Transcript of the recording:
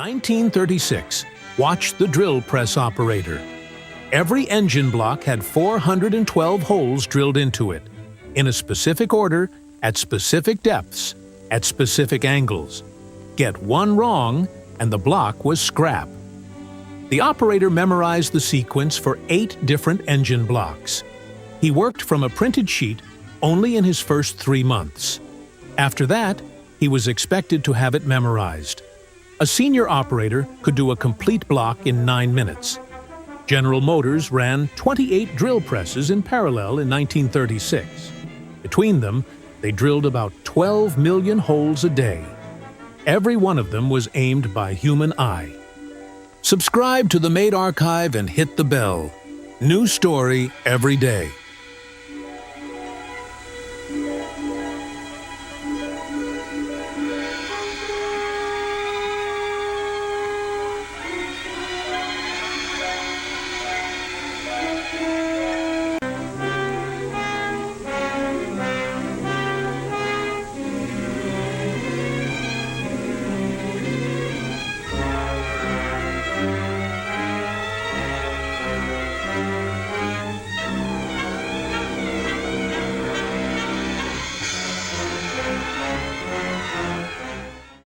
1936. Watch the drill press operator. Every engine block had 412 holes drilled into it, in a specific order, at specific depths, at specific angles. Get one wrong, and the block was scrap. The operator memorized the sequence for 8 different engine blocks. He worked from a printed sheet only in his first 3 months. After that, he was expected to have it memorized. A senior operator could do a complete block in 9 minutes. General Motors ran 28 drill presses in parallel in 1936. Between them, they drilled about 12 million holes a day. Every one of them was aimed by human eye. Subscribe to the Made Archive and hit the bell. New story every day.